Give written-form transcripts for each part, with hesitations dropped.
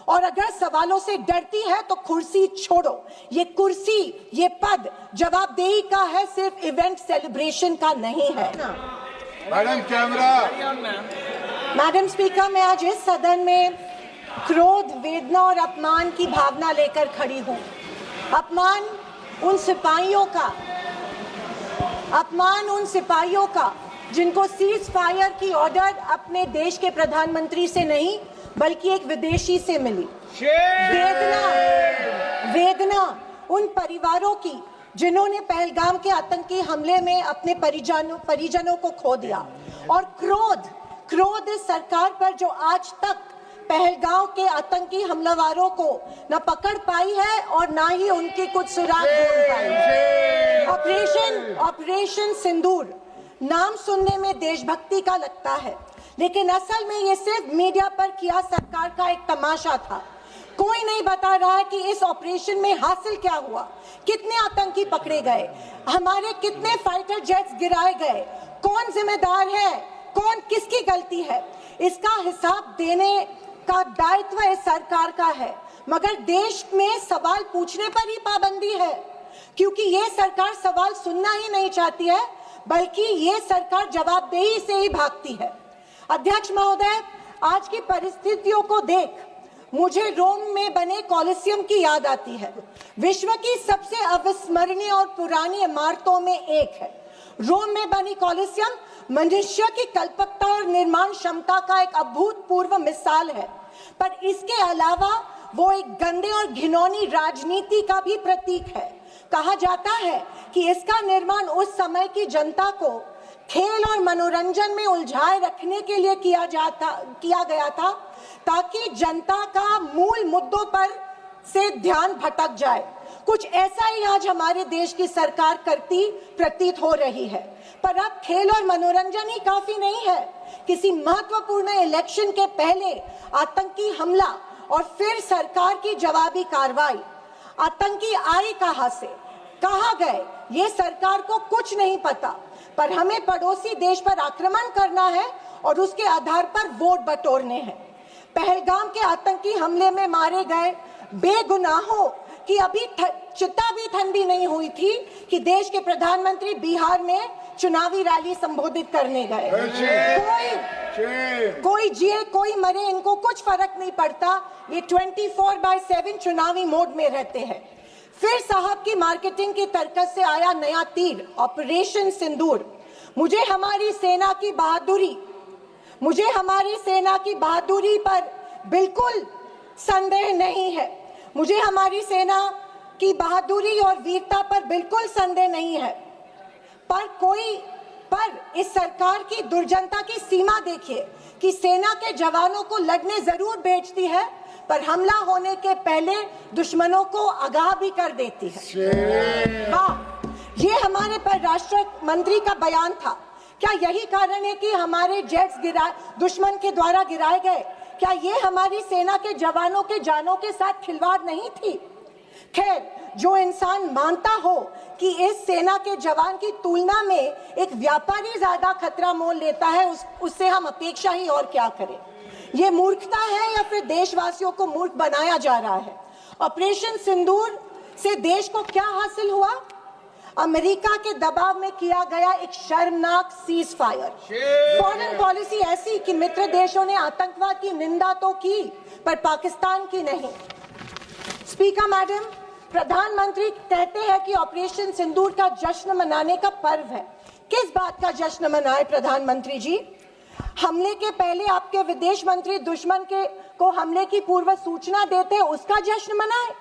और अगर सवालों से डरती है तो कुर्सी छोड़ो। ये कुर्सी, ये पद जवाबदेही का है, सिर्फ इवेंट सेलिब्रेशन का नहीं है। Madam camera. मैडम स्पीकर, मैं आज इस सदन में क्रोध, वेदना और अपमान की भावना लेकर खड़ी हूँ। अपमान उन सिपाहियों का जिनको सीज फायर की ऑर्डर अपने देश के प्रधानमंत्री से नहीं बल्कि एक विदेशी से मिली। वेदना उन परिवारों की जिन्होंने पहलगाम के आतंकी हमले में अपने परिजनों को खो दिया। और क्रोध इस सरकार पर जो आज तक पहलगाम के आतंकी हमलावरों को न पकड़ पाई है और न ही उनकी कुछ सुराग ढूंढ पाई है। ऑपरेशन सिंदूर नाम सुनने में देशभक्ति का लगता है, लेकिन असल में ये सिर्फ मीडिया पर किया सरकार का एक तमाशा था। कोई नहीं बता रहा है कि इस ऑपरेशन में हासिल क्या हुआ, कितने आतंकी पकड़े गए, हमारे कितने फाइटर जेट्स गिराए गए, कौन जिम्मेदार है, कौन किसकी गलती है। इसका हिसाब देने का दायित्व इस सरकार का है, मगर देश में सवाल पूछने पर ही पाबंदी है, क्योंकि ये सरकार सवाल सुनना ही नहीं चाहती है, बल्कि ये सरकार जवाबदेही से ही भागती है। अध्यक्ष महोदय, आज की परिस्थितियों को देख मुझे रोम में बने कॉलिसियम की याद आती है। विश्व की सबसे अविस्मरणीय और पुरानी इमारतों में एक है। रोम में बनी कॉलिसियम मनुष्य की कल्पकता और निर्माण क्षमता का एक अभूतपूर्व मिसाल है, पर इसके अलावा वो एक गंदे और घिनौनी राजनीति का भी प्रतीक है। कहा जाता है कि इसका निर्माण उस समय की जनता को खेल और मनोरंजन में उलझाए रखने के लिए किया गया था, ताकि जनता का मूल मुद्दों पर से ध्यान भटक जाए। कुछ ऐसा ही आज हमारे देश की सरकार करती प्रतीत हो रही है। पर अब खेल और मनोरंजन ही काफी नहीं है। किसी महत्वपूर्ण इलेक्शन के पहले आतंकी हमला और फिर सरकार की जवाबी कार्रवाई। आतंकी आए कहां से, कहां गए, ये सरकार को कुछ नहीं पता, पर हमें पड़ोसी देश पर आक्रमण करना है और उसके आधार पर वोट बटोरने हैं। पहलगाम के आतंकी हमले में मारे गए बेगुनाहों की अभी चिता भी ठंडी नहीं हुई थी कि देश के प्रधानमंत्री बिहार में चुनावी रैली संबोधित करने गए। कोई जिए कोई मरे, इनको कुछ फर्क नहीं पड़ता। ये 24/7 चुनावी मोड में रहते हैं। फिर साहब की मार्केटिंग की तरकस से आया नया तीर, ऑपरेशन सिंदूर। मुझे हमारी सेना की बहादुरी पर बिल्कुल संदेह नहीं है। मुझे हमारी सेना की बहादुरी और वीरता पर बिल्कुल संदेह नहीं है, पर इस सरकार की दुर्जनता की सीमा देखिए कि सेना के जवानों को लड़ने जरूर भेजती है, पर हमला होने के पहले दुश्मनों को आगाह भी कर देती है। हाँ, ये हमारे परराष्ट्र मंत्री का बयान था। क्या यही कारण है कि हमारे जेट्स दुश्मन के द्वारा गिराए गए? क्या ये हमारी सेना के जवानों के जानों के साथ खिलवाड़ नहीं थी? खैर, जो इंसान मानता हो कि इस सेना के जवान की तुलना में एक व्यापारी ज्यादा खतरा मोल लेता है, उससे हम अपेक्षा ही और क्या करें। ये मूर्खता है या फिर देशवासियों को मूर्ख बनाया जा रहा है? ऑपरेशन सिंदूर से देश को क्या हासिल हुआ? अमेरिका के दबाव में किया गया एक शर्मनाक सीज फायर। फॉरेन पॉलिसी ऐसी कि मित्र देशों ने आतंकवाद की निंदा तो की, पर पाकिस्तान की नहीं। स्पीकर मैडम, प्रधानमंत्री कहते हैं कि ऑपरेशन सिंदूर का जश्न मनाने का पर्व है। किस बात का जश्न मनाए प्रधानमंत्री जी? हमले के पहले आपके विदेश मंत्री दुश्मन को हमले की पूर्व सूचना देते, उसका जश्न मनाए?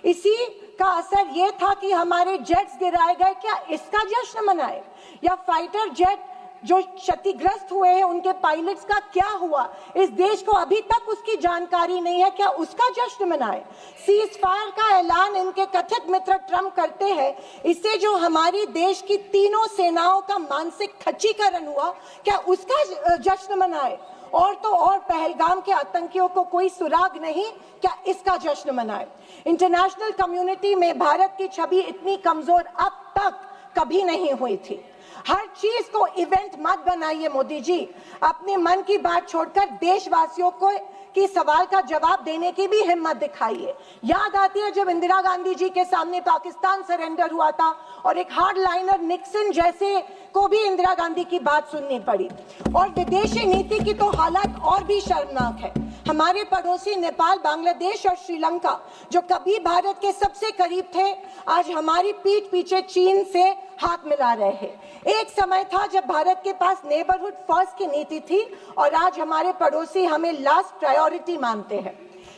इसी का असर ये था कि हमारे जेट्स गिराए गए, क्या इसका जश्न मनाए? या फाइटर जेट जो क्षतिग्रस्त हुए हैं उनके पायलट्स का क्या हुआ? इस देश को अभी तक उसकी जानकारी नहीं है, क्या उसका जश्न मनाए? सीज फायर का ऐलान इनके कथित मित्र ट्रम्प करते हैं, इससे जो हमारी देश की तीनों सेनाओं का मानसिक खच्चीकरण हुआ, क्या उसका जश्न मनाए? और तो और पहलगाम के आतंकियों को कोई सुराग नहीं, क्या इसका जश्न मनाए? इंटरनेशनल कम्युनिटी में भारत की छवि इतनी कमजोर अब तक कभी नहीं हुई थी। हर चीज को इवेंट मत बनाइए मोदी जी। अपने मन की बात छोड़कर देशवासियों को की सवाल का जवाब देने की भी हिम्मत दिखाइए। याद आती है जब इंदिरा गांधी जी के सामने पाकिस्तान सरेंडर हुआ था और एक हार्ड लाइनर निक्सन जैसे को भी इंदिरा गांधी की बात सुननी पड़ी। और विदेशी नीति की तो हालत और भी शर्मनाक है। हमारे पड़ोसी नेपाल, बांग्लादेश और श्रीलंका जो कभी भारत के सबसे करीब थे, आज हमारी पीठ पीछे चीन से हाथ मिला रहे हैं। एक समय था जब भारत के पास नेबरहुड फर्स्ट की नीति थी और आज हमारे पड़ोसी हमें लास्ट प्रायोरिटी मानते हैं।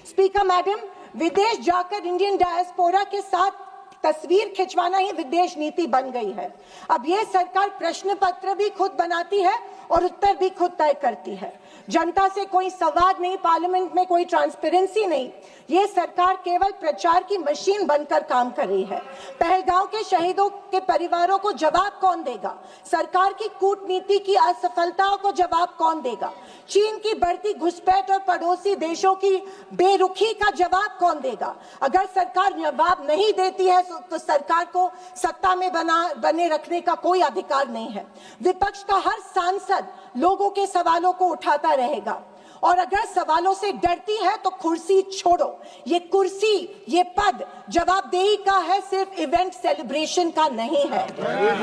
स्पीकर मैडम, विदेश जाकर इंडियन डायस्पोरा के साथ तस्वीर खिंचवाना ही विदेश नीति बन गई है। अब ये सरकार प्रश्न पत्र भी खुद बनाती है और उत्तर भी खुद तय करती है। जनता से कोई संवाद नहीं, पार्लियामेंट में कोई ट्रांसपेरेंसी नहीं। ये सरकार केवल प्रचार की मशीन बनकर काम कर रही है। पहलगांव के शहीदों के परिवारों को जवाब कौन देगा? सरकार की कूटनीति की असफलताओं को जवाब कौन देगा? चीन की बढ़ती घुसपैठ और पड़ोसी देशों की बेरुखी का जवाब कौन देगा? अगर सरकार जवाब नहीं देती है तो सरकार को सत्ता में बने रखने का कोई अधिकार नहीं है। विपक्ष का हर सांसद लोगों के सवालों को उठाता रहेगा और अगर सवालों से डरती है तो कुर्सी छोड़ो। ये कुर्सी, ये पद जवाबदेही का है, सिर्फ इवेंट सेलिब्रेशन का नहीं है।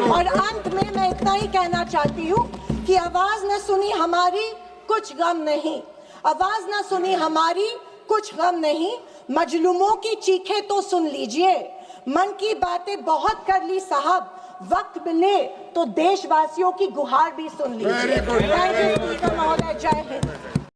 और अंत में मैं इतना ही कहना चाहती हूँ कि आवाज न सुनी हमारी, कुछ गम नहीं। आवाज न सुनी हमारी, कुछ गम नहीं। मजलूमों की चीखें तो सुन लीजिए। मन की बातें बहुत कर ली साहब, वक्त मिले तो देशवासियों की गुहार भी सुन लीजिए। थैंक यू महोदय। जय हिंद।